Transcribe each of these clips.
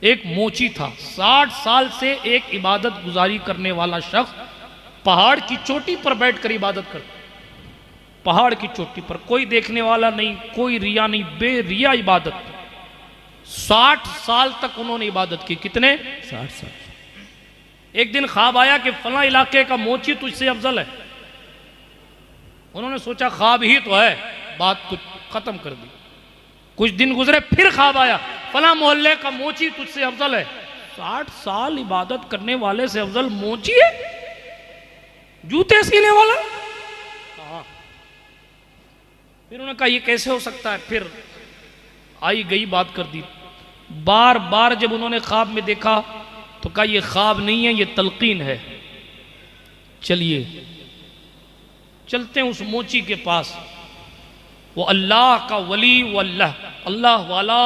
एक मोची था, 60 साल से एक इबादत गुजारी करने वाला शख्स पहाड़ की चोटी पर बैठकर इबादत करता। पहाड़ की चोटी पर कोई देखने वाला नहीं, कोई रिया नहीं, बेरिया इबादत। 60 साल तक उन्होंने इबादत की। कितने? 60 साल। एक दिन ख्वाब आया कि फला इलाके का मोची तुझसे अफजल है। उन्होंने सोचा ख्वाब ही तो है, बात कुछ खत्म कर दी। कुछ दिन गुजरे, फिर ख्वाब आया फला मोहल्ले का मोची तुझसे अफजल है। 60 साल इबादत करने वाले से अफजल मोची है? जूते सीने वाला? हाँ। फिर उन्होंने कहा ये कैसे हो सकता है? फिर आई गई बात कर दी। बार बार जब उन्होंने ख्वाब में देखा तो कहा ये ख्वाब नहीं है, ये तलकीन है। चलिए चलते हैं उस मोची के पास। वो अल्लाह का वली, वो अल्लाह वाला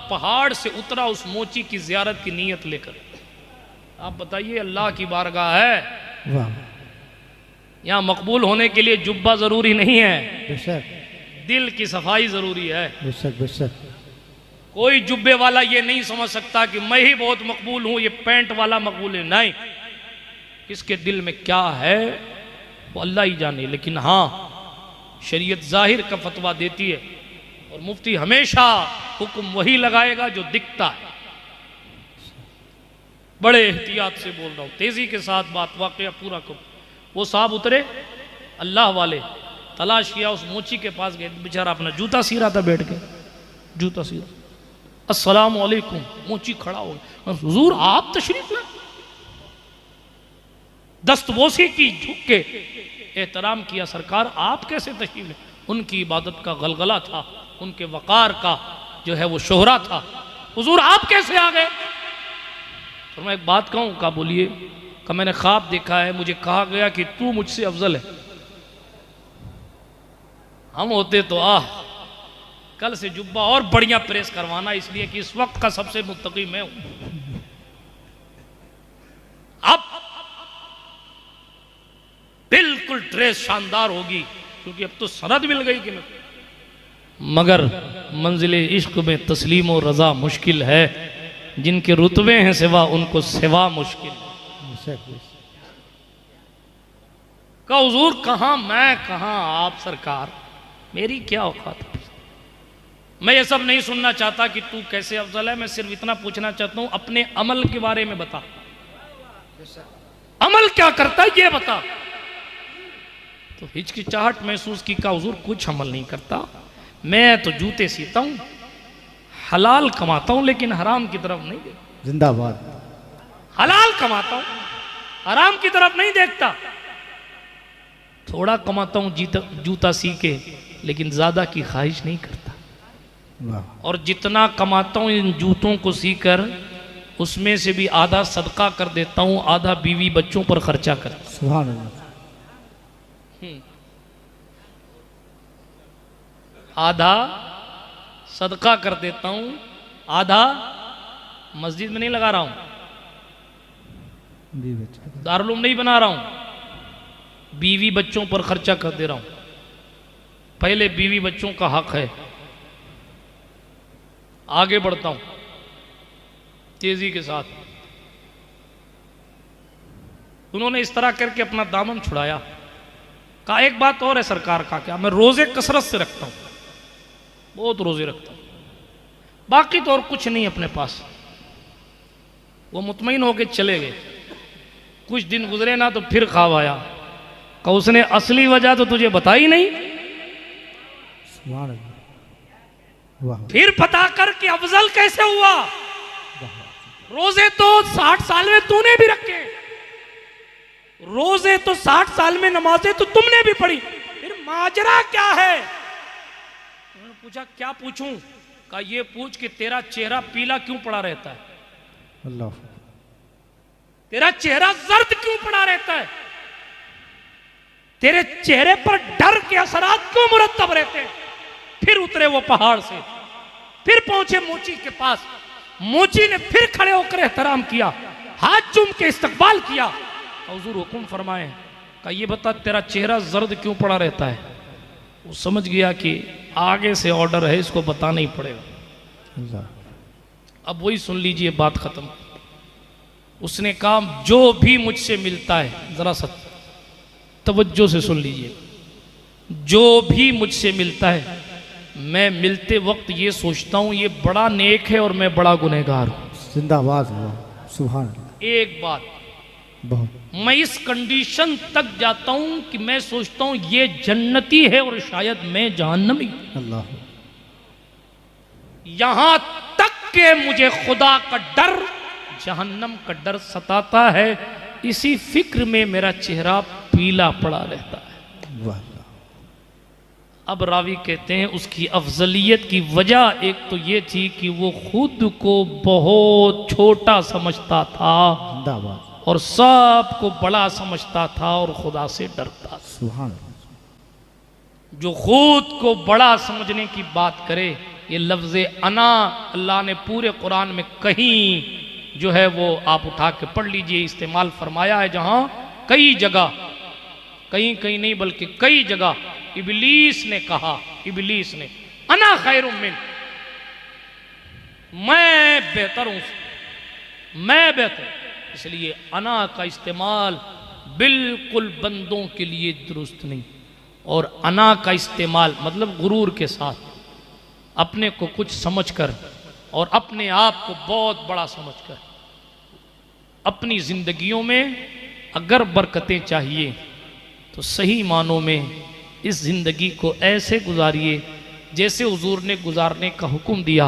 पहाड़ से उतरा उस मोची की जियारत की नीयत लेकर। आप बताइए, अल्लाह की बारगाह है, वाह। यहाँ मकबूल होने के लिए जुब्बा जरूरी नहीं है, बेशक, दिल की सफाई जरूरी है। बेशक बेशक। कोई जुब्बे वाला ये नहीं समझ सकता कि मैं ही बहुत मकबूल हूं, ये पैंट वाला मकबूल है। नहीं, किसके दिल में क्या है वो अल्लाह ही जाने। लेकिन हाँ, शरीयत जाहिर का फतवा देती है और मुफ्ती हमेशा हुक्म वही लगाएगा जो दिखता है। बड़े एहतियात से बोल रहा हूं, तेजी के साथ बात, वाकया पूरा करो। वो साहब उतरे, अल्लाह वाले, तलाश किया, उस मोची के पास गए। बेचारा अपना जूता सी रहा था बैठ के, जूता सी रहा। अस्सलाम वालेकुम। मोची खड़ा हो गया। हुजूर आप तशरीफ लाए? दस्तबोसी की, झुक के एहतराम किया। सरकार आप कैसे तशरीफ ले? उनकी इबादत का गलगला था, उनके वकार का जो है वो शोहरा था। हुजूर आप कैसे आ गए? तो मैं एक बात कहूँ? का बोलिए? का मैंने ख्वाब देखा है, मुझे कहा गया कि तू मुझसे अफजल है। हम होते तो कल से जुब्बा और बढ़िया प्रेस करवाना, इसलिए कि इस वक्त का सबसे मुत्तकी मैं हूं। अब बिल्कुल ड्रेस शानदार होगी, क्योंकि अब तो सनद मिल गई कि मैं। मगर मंजिले इश्क में तस्लीम और रजा मुश्किल है, जिनके रुतबे हैं सिवा उनको सिवा मुश्किल है। का हुजूर कहां मैं, कहां आप? सरकार मेरी क्या औकात है? मैं ये सब नहीं सुनना चाहता कि तू कैसे अफजल है। मैं सिर्फ इतना पूछना चाहता हूं, अपने अमल के बारे में बता। अमल क्या करता है ये बता। तो हिचकिचाहट महसूस की। का हुजूर कुछ अमल नहीं करता, मैं तो जूते सीता हूं, हलाल कमाता हूं, लेकिन हराम की तरफ नहीं देखता। जिंदाबाद। हलाल कमाता हूं, हराम की तरफ नहीं देखता। थोड़ा कमाता हूं जूता सी के, लेकिन ज्यादा की ख्वाहिश नहीं करता। और जितना कमाता हूं इन जूतों को सीकर, उसमें से भी आधा सदका कर देता हूं, आधा बीवी बच्चों पर खर्चा कर। सुभान अल्लाह। आधा सदका कर देता हूं, आधा मस्जिद में नहीं लगा रहा हूं, दारुल नहीं बना रहा हूं, बीवी बच्चों पर खर्चा कर दे रहा हूं। पहले बीवी बच्चों का हक है। आगे बढ़ता हूं तेजी के साथ। उन्होंने इस तरह करके अपना दामन छुड़ाया। कहा एक बात और है सरकार का, क्या मैं रोजे कसरत से रखता हूं, बहुत रोजे रखता हूं, बाकी तो और कुछ नहीं अपने पास। वो मुतमईन होके चले गए। कुछ दिन गुजरे ना तो फिर ख्वाब आया। का उसने असली वजह तो तुझे बताई नहीं। फिर पता कर कि अफजल कैसे हुआ। रोजे तो 60 साल में तूने भी रखे, रोजे तो 60 साल में नमाजें तो तुमने भी पढ़ी, फिर माजरा क्या है? उन्होंने पूछा क्या पूछूं? का ये पूछ कि तेरा चेहरा पीला क्यों पड़ा रहता है? अल्लाह। तेरा चेहरा जर्द क्यों पड़ा रहता है? तेरे चेहरे पर डर के असरात क्यों मुरतब रहते हैं? फिर उतरे वो पहाड़ से, फिर पहुंचे मोची के पास। मोची ने फिर खड़े होकर एहतराम किया, हाथ चूम के इस्तकबाल किया। हुजूर हुक्म फरमाए। का ये बता तेरा चेहरा जर्द क्यों पड़ा रहता है? वो समझ गया कि आगे से ऑर्डर है, इसको बताना ही पड़ेगा। अब वही सुन लीजिए, बात खत्म। उसने कहा जो भी मुझसे मिलता है, जरा सा तवज्जो से सुन लीजिए, जो भी मुझसे मिलता है मैं मिलते वक्त ये सोचता हूं ये बड़ा नेक है और मैं बड़ा गुनहगार हूं। जिंदाबाद हुआ, सुभान अल्लाह। एक बात, बहुत मैं इस कंडीशन तक जाता हूं कि मैं सोचता हूं ये जन्नती है और शायद मैं जहन्नमी। अल्लाह। यहां तक के मुझे खुदा का डर, जहन्नम का डर सताता है। इसी फिक्र में मेरा चेहरा पीला पड़ा रहता है। वाह। अब रावी कहते हैं उसकी अफजलियत की वजह एक तो ये थी कि वो खुद को बहुत छोटा समझता था जिंदाबाद। और सबको बड़ा समझता था और खुदा से डरता था। सुभान अल्लाह। जो खुद को बड़ा समझने की बात करे, ये लफ्ज़ अना अल्लाह ने पूरे कुरान में कहीं जो है वो आप उठा के पढ़ लीजिए इस्तेमाल फरमाया है, जहां कई जगह, कहीं कहीं नहीं बल्कि कई जगह इबलीस ने कहा, इबलीस ने अना खैरुम मिन, मैं बेहतर हूं, मैं बेहतर। इसलिए अना का इस्तेमाल बिल्कुल बंदों के लिए दुरुस्त नहीं। और अना का इस्तेमाल मतलब गुरूर के साथ, अपने को कुछ समझकर और अपने आप को बहुत बड़ा समझकर। अपनी जिंदगियों में अगर बरकतें चाहिए तो सही मानों में इस जिंदगी को ऐसे गुजारिए जैसे हुजूर ने गुजारने का हुक्म दिया।